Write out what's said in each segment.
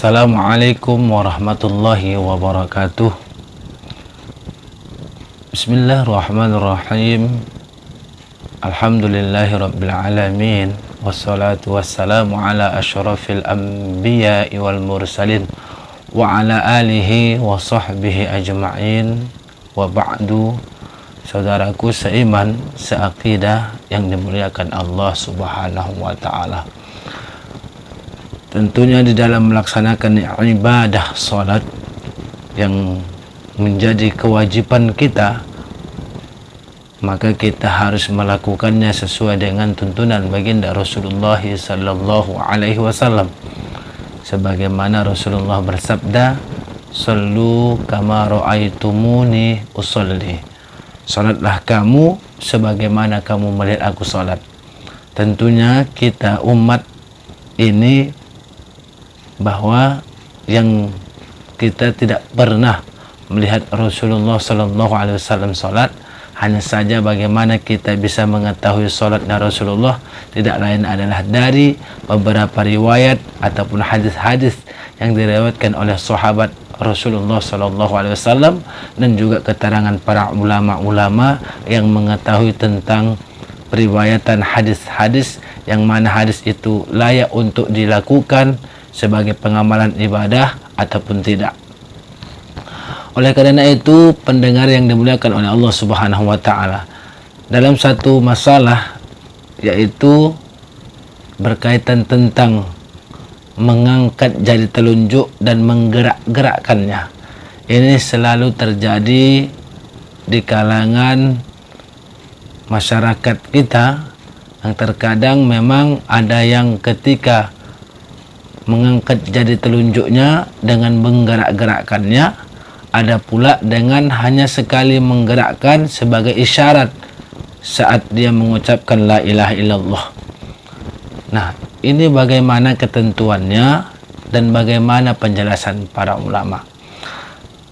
Assalamualaikum warahmatullahi wabarakatuh. Bismillahirrahmanirrahim. Alhamdulillahi rabbil alamin. Wassalatu wassalamu ala asyrafil anbiya'i wal mursalin wa ala alihi wa sahbihi ajma'in. Wa ba'du. Saudaraku seiman, seakidah yang dimuliakan Allah Subhanahu wa ta'ala. Tentunya di dalam melaksanakan ibadah salat yang menjadi kewajiban kita, maka kita harus melakukannya sesuai dengan tuntunan baginda Rasulullah sallallahu alaihi wasallam. Sebagaimana Rasulullah bersabda, "Shallu kama ra'aitumuni usolli." Salatlah kamu sebagaimana kamu melihat aku salat. Tentunya kita umat ini bahwa yang kita tidak pernah melihat Rasulullah sallallahu alaihi wasallam salat, hanya saja bagaimana kita bisa mengetahui salatnya Rasulullah tidak lain adalah dari beberapa riwayat ataupun hadis-hadis yang diriwayatkan oleh sahabat Rasulullah sallallahu alaihi wasallam dan juga keterangan para ulama-ulama yang mengetahui tentang periwayatan hadis-hadis yang mana hadis itu layak untuk dilakukan sebagai pengamalan ibadah ataupun tidak. Oleh karena itu, pendengar yang dimuliakan oleh Allah Subhanahu wa taala, dalam satu masalah yaitu berkaitan tentang mengangkat jari telunjuk dan menggerak-gerakkannya. Ini selalu terjadi di kalangan masyarakat kita, yang terkadang memang ada yang ketika mengangkat jari telunjuknya dengan menggerak-gerakkannya, ada pula dengan hanya sekali menggerakkan sebagai isyarat saat dia mengucapkan la ilaha illallah. Nah, ini bagaimana ketentuannya dan bagaimana penjelasan para ulama.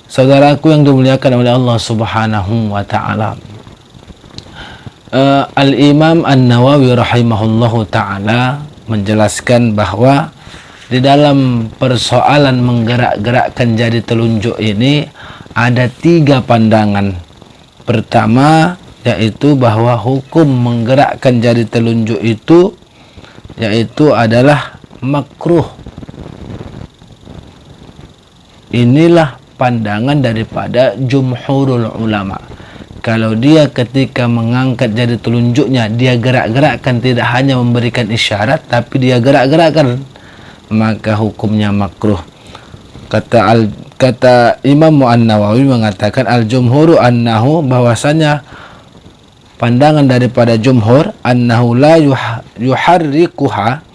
Saudaraku yang dimuliakan oleh Allah Subhanahu wa taala, Al-Imam An-Nawawi rahimahullahu taala menjelaskan bahwa di dalam persoalan menggerak-gerakkan jari telunjuk ini ada 3 pandangan. Pertama, yaitu bahwa hukum menggerakkan jari telunjuk itu yaitu adalah makruh. Inilah pandangan daripada jumhurul ulama. Kalau dia ketika mengangkat jari telunjuknya, dia gerak-gerakkan, tidak hanya memberikan isyarat tapi dia gerak-gerakkan, maka hukumnya makruh. Kata Imam An-Nawawi mengatakan al-jumhuru annahu, bahwasanya pandangan daripada jumhur, annahu la yuharrikuha,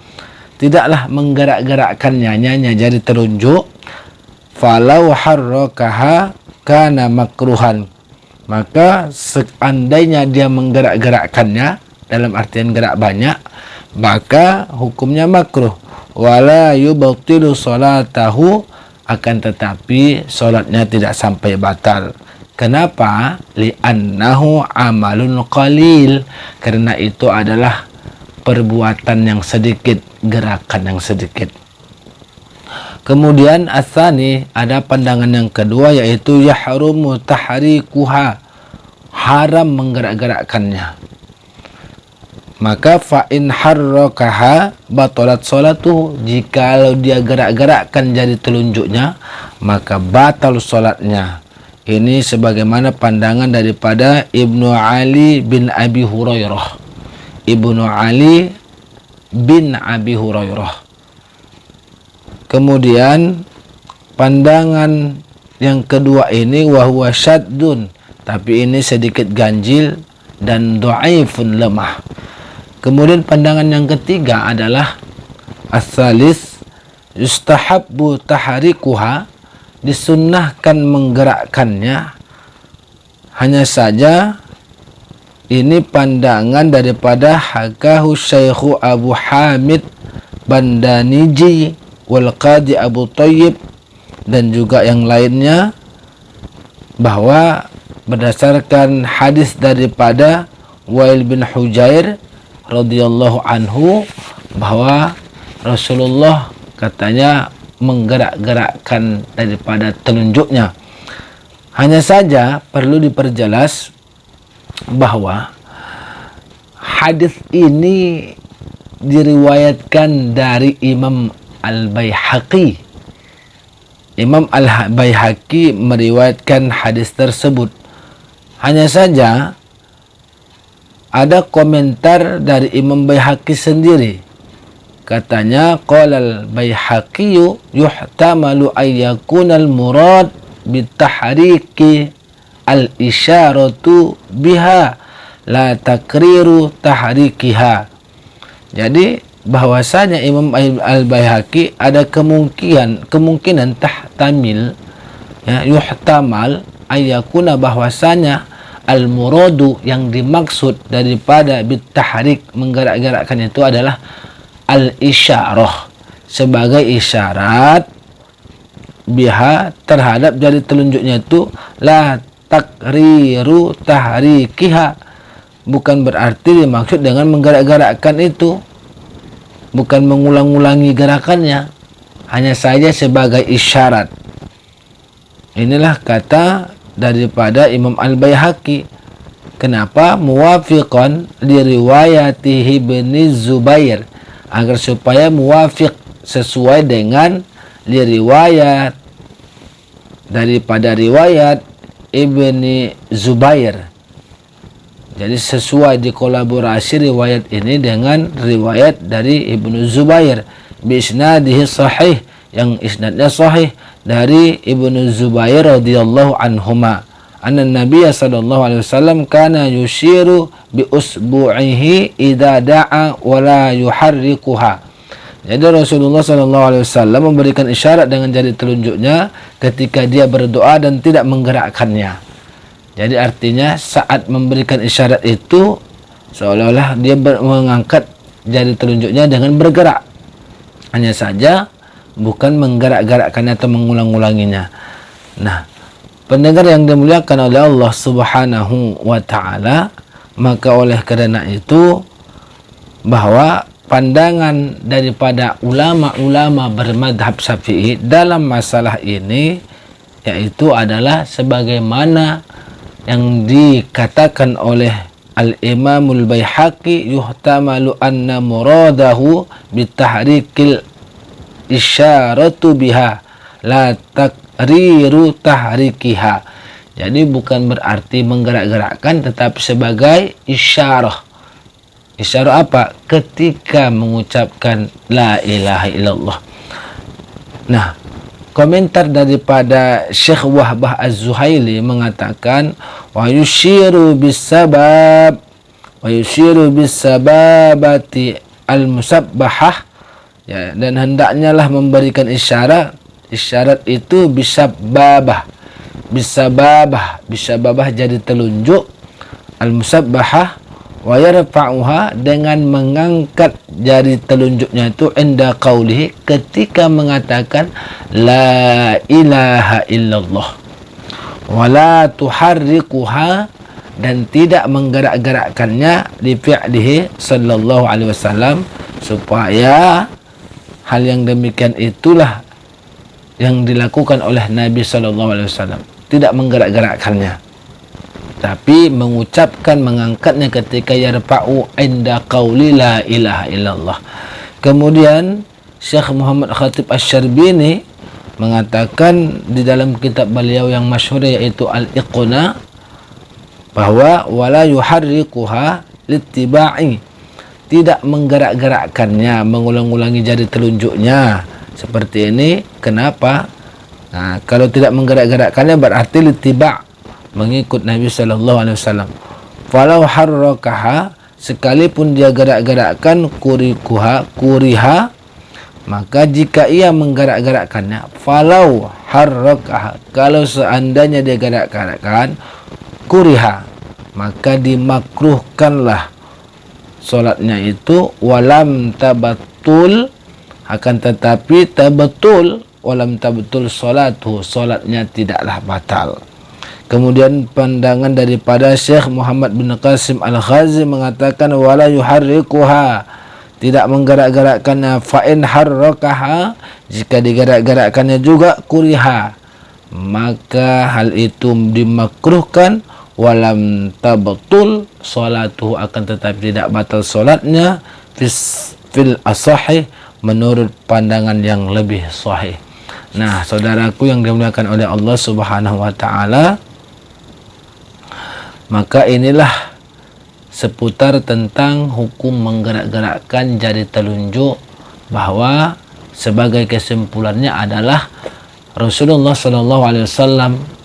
tidaklah menggerak-gerakkannya nyanya jari telunjuk, falau harrakaha kana makruhan, maka seandainya dia menggerak-gerakkannya dalam artian gerak banyak, maka hukumnya makruh. Wala yubtilu salatahu, akan tetapi salatnya tidak sampai batal. Kenapa? Li'annahu amalun qalil, karena itu adalah perbuatan yang sedikit, gerakan yang sedikit. Kemudian asani, ada pandangan yang kedua yaitu yahrumu tahrikuha, haram menggerak-gerakkannya. Maka fa'in harrakaha batalat salatuhu, jikalau dia gerak-gerakkan jari telunjuknya maka batal salatnya. Ini sebagaimana pandangan daripada Ibnu Ali bin Abi Hurairah. Ibnu Ali bin Abi Hurairah. Kemudian pandangan yang kedua ini wahuwa syaddun, tapi ini sedikit ganjil dan dhaifun, lemah. Kemudian pandangan yang ketiga adalah as-salis yustahabbu tahrikuha, disunnahkan menggerakkannya. Hanya saja ini pandangan daripada hakahu Syekhu Abu Hamid Bandaniji wal Qadi Abu Thayyib dan juga yang lainnya, bahwa berdasarkan hadis daripada Wail bin Hujair radhiyallahu anhu, bahwa Rasulullah katanya menggerak-gerakkan daripada telunjuknya. Hanya saja perlu diperjelas bahwa hadis ini diriwayatkan dari Imam Al-Baihaqi. Imam Al-Baihaqi meriwayatkan hadis tersebut. Hanya saja ada komentar dari Imam Baihaqi sendiri. Katanya, qala al-Baihaqi yuhtamalu ayyakuna al-murad bitahriki al-isyaratu biha la takriru tahrikiha. Jadi bahwasanya Imam Al-Baihaqi ada kemungkinan tahtamil, ya, yuhtamal ayyakuna, bahwasanya al-muradu yang dimaksud daripada bitahrik menggerak-gerakkan itu adalah al-isyarah, sebagai isyarat biha terhadap jari telunjuknya itu la takriru tahrikiha, bukan berarti dimaksud dengan menggerak-gerakkan itu, bukan mengulang-ulangi gerakannya, hanya saja sebagai isyarat. Inilah kata daripada Imam Al-Baihaqi. Kenapa? Muwafiqan diriwayatihi bin Zubair, agar supaya muwafiq, sesuai dengan riwayat daripada riwayat Ibni Zubair. Jadi sesuai, dikolaborasi riwayat ini dengan riwayat dari Ibnu Zubair biisnadihi sahih, yang isnadnya sahih dari Ibnu Zubair radhiyallahu anhuma, anna Nabiy sallallahu alaihi wasallam kana yushiru bi usbu'ihi idza da'a wa la yuharrikuha. Jadi Rasulullah sallallahu alaihi wasallam memberikan isyarat dengan jari telunjuknya ketika dia berdoa dan tidak menggerakkannya. Jadi artinya saat memberikan isyarat itu seolah-olah dia mengangkat jari telunjuknya dengan bergerak. Hanya saja bukan menggerak-gerakkannya atau mengulang-ulanginya. Nah, pendengar yang dimuliakan oleh Allah Subhanahu wa taala, maka oleh karena itu bahwa pandangan daripada ulama-ulama bermadhab Syafi'i dalam masalah ini yaitu adalah sebagaimana yang dikatakan oleh Al-Imamul Baihaqi, yuhtamalu anna muradahu bitahrikil isyaratu biha la takriru tahrikiha. Jadi bukan berarti menggerak-gerakkan, tetapi sebagai isyarah. Isyarah apa? Ketika mengucapkan la ilaha illallah. Nah, komentar daripada Syekh Wahbah Az-Zuhaili mengatakan wa yushiru bisababati al-musabbahah, ya, dan hendaknya lah memberikan isyarat itu bisababah jadi telunjuk, al-musabbahah wa yarfa'uha, dengan mengangkat jari telunjuknya itu inda qaulihi, ketika mengatakan la ilaha illallah, wa la tuharrikuha, dan tidak menggerak-gerakkannya di fi'lihi sallallahu alaihi wasallam, supaya hal yang demikian itulah yang dilakukan oleh Nabi sallallahu alaihi wasallam, tidak menggerak-gerakkannya, tapi mengucapkan, mengangkatnya ketika yarfa'u inda qauli la ilaha illallah. Kemudian Syekh Muhammad Khatib Asy-Syarbini mengatakan di dalam kitab beliau yang masyhur yaitu Al-Iqna, bahwa wala yuharrikuha littiba'i, tidak menggerak-gerakkannya, mengulang-ulangi jari telunjuknya seperti ini. Kenapa? Nah, kalau tidak menggerak-gerakkannya berarti littiba', mengikut Nabi sallallahu alaihi wasallam. Falau harrakaha, sekalipun dia gerak-gerakkan, kuriha, maka jika ia menggerak-gerakkannya, falau harrakaha, kalau seandainya dia gerak-gerakkan, kuriha, maka dimakruhkanlah solatnya itu, walam tabatul, akan tetapi tabatul, walam tabatul solatu, solatnya tidaklah batal. Kemudian pandangan daripada Syekh Muhammad bin Qasim Al-Ghazi mengatakan wala yuharrikuha, tidak menggerak-gerakkannya, fa in harrakaha, Jika digerak-gerakkannya juga kuriha, maka hal itu dimakruhkan. Walam tabtul salatuhu, akan tetapi tidak batal solatnya, fil asahi, menurut pandangan yang lebih sahih. Nah, saudaraku yang dimuliakan oleh Allah Subhanahu wa taala, maka inilah seputar tentang hukum menggerak-gerakkan jari telunjuk, bahwa sebagai kesimpulannya adalah Rasulullah SAW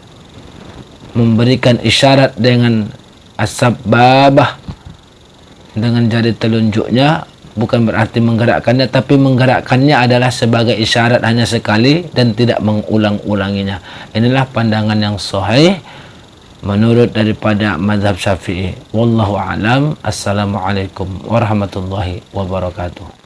memberikan isyarat dengan as-sababah, dengan jari telunjuknya, bukan berarti menggerakkannya, tapi menggerakkannya adalah sebagai isyarat hanya sekali dan tidak mengulang-ulanginya. Inilah pandangan yang sahih menurut daripada mazhab Syafi'i. Wallahu a'lam. Assalamualaikum warahmatullahi wabarakatuh.